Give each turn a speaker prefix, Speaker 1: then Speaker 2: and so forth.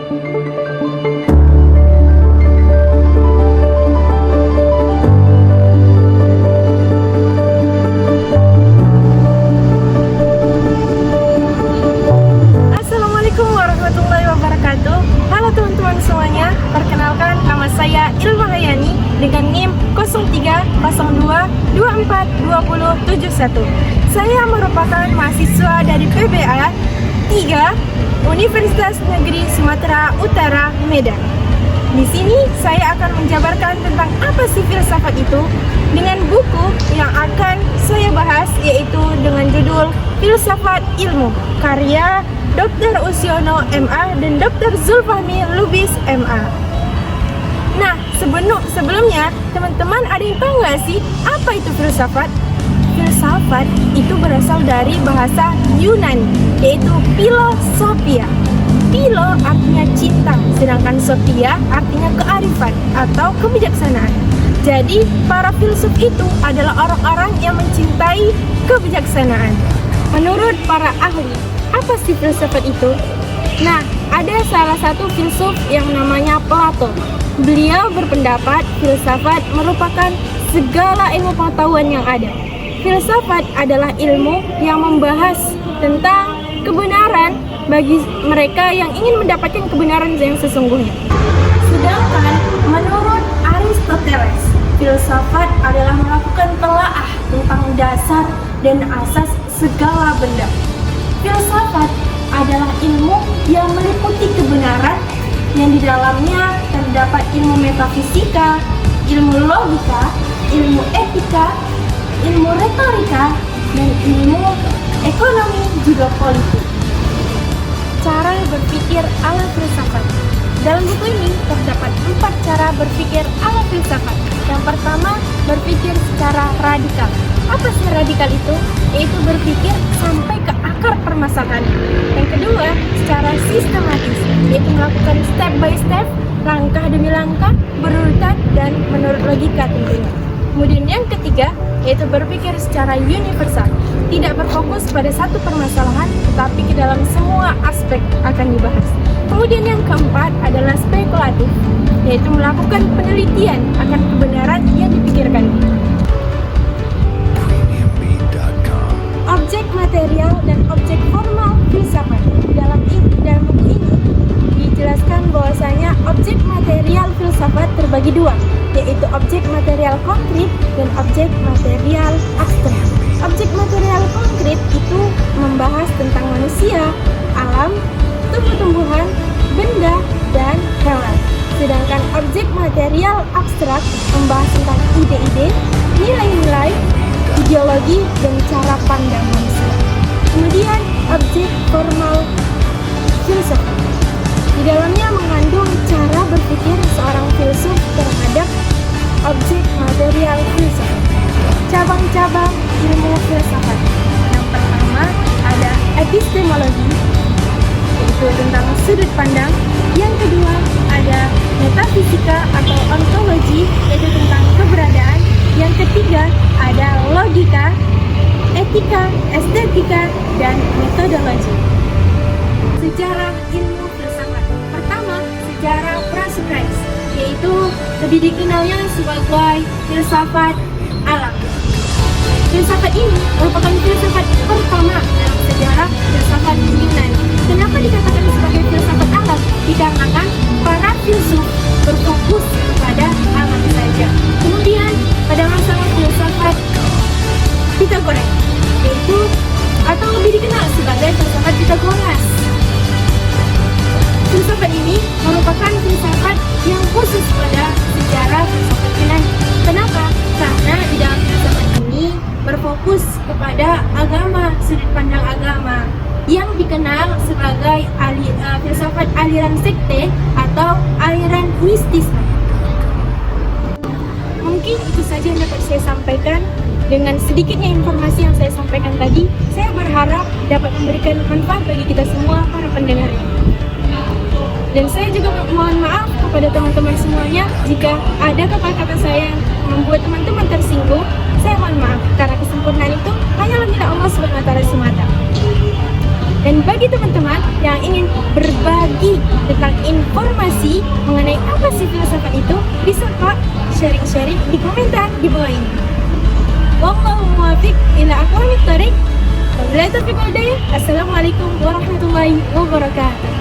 Speaker 1: Assalamualaikum warahmatullahi wabarakatuh. Halo teman-teman semuanya, perkenalkan nama saya Ilma Hayani dengan NIM 0302242071. Saya merupakan mahasiswa dari PBA 3 Universitas Negeri Sumatera Utara, Medan. Di sini saya akan menjabarkan tentang apa sih filsafat itu dengan buku yang akan saya bahas, yaitu dengan judul Filsafat Ilmu karya Dr. Usiono MA dan Dr. Zulfahmi Lubis MA. Nah, sebelumnya teman-teman ada yang tahu nggak sih apa itu filsafat? Filsafat itu berasal dari bahasa Yunani, yaitu philosophia. Philo artinya cinta, sedangkan sophia artinya kearifan atau kebijaksanaan. Jadi, para filsuf itu adalah orang-orang yang mencintai kebijaksanaan. Menurut para ahli, apa sih filsafat itu? Nah, ada salah satu filsuf yang namanya Plato. Beliau berpendapat filsafat merupakan segala ilmu pengetahuan yang ada. Filsafat adalah ilmu yang membahas tentang kebenaran bagi mereka yang ingin mendapatkan kebenaran yang sesungguhnya. Sedangkan menurut Aristoteles, filsafat adalah melakukan telaah tentang dasar dan asas segala benda. Filsafat adalah ilmu yang meliputi kebenaran yang di dalamnya terdapat ilmu metafisika, ilmu logika, ilmu etika, ilmu retorika, dan ilmu ekonomi juga politik. Cara berpikir ala filsafat. Dalam buku ini terdapat 4 cara berpikir ala filsafat. Yang pertama, berpikir secara radikal. Apa sih radikal itu? Yaitu berpikir sampai ke akar permasalahan. Yang kedua, secara sistematis, yaitu melakukan step by step, langkah demi langkah, berurutan dan menurut logika tentunya. Kemudian yang ketiga, yaitu berpikir secara universal, tidak berfokus pada satu permasalahan, tetapi ke dalam semua aspek akan dibahas. Kemudian yang keempat adalah spekulatif, yaitu melakukan penelitian akan kebenaran yang dipikirkan. Objek material dan objek formal filsafat. Dalam buku ini dijelaskan bahwasanya objek material filsafat terbagi dua, yaitu objek material konkret dan objek material abstrak. Objek material konkret itu membahas tentang manusia, alam, tumbuh-tumbuhan, benda, dan hewan. Sedangkan objek material abstrak membahas tentang ide-ide, nilai-nilai, ideologi, dan cara pandang manusia. Kemudian objek formal filsafat. Di dalamnya mengandung cara berpikir seorang filsuf terhadap objek material filsafat. Cabang-cabang ilmu filsafat. Yang pertama ada epistemologi, yaitu tentang sudut pandang. Yang kedua ada metafisika atau ontologi, yaitu tentang keberadaan. Yang ketiga ada logika, etika, estetika, dan metodologi. Sejarah ilmu filsafat. Pertama, sejarah pra-Sokrates, yaitu lebih dikenalnya sebagai filsafat alam. Filsafat ini merupakan filsafat pertama dalam sejarah filsafat Yunani. Kenapa dikatakan sebagai filsafat alam? Dikarenakan para filsuf berfokus kepada alam saja. Kemudian pada masalah filsafat Pitagoras, yaitu atau lebih dikenal sebagai filsafat Pitagoras. Filsafat ini merupakan filsafat yang khusus pada sejarah filsafat Yunani. Kenapa? Karena di dalam filsafat ini berfokus kepada agama, sudut pandang agama, yang dikenal sebagai filsafat aliran sekte atau aliran mistisme. Mungkin itu saja yang dapat saya sampaikan. Dengan sedikitnya informasi yang saya sampaikan tadi, saya berharap dapat memberikan manfaat bagi kita semua para pendengar. Dan saya juga mohon maaf kepada teman-teman semuanya jika ada kata-kata saya yang membuat teman-teman tersinggung. Saya mohon maaf, karena kesempurnaan itu hanyalah milik Allah SWT semata. Dan bagi teman-teman yang ingin berbagi tentang informasi mengenai apa sih filsafat itu, bisa Pak sharing-sharing di komentar di bawah ini. Wallahu muwaffiq ila aqwamit thoriq. Wabillahi taufiq wal hidayah. Assalamualaikum warahmatullahi wabarakatuh.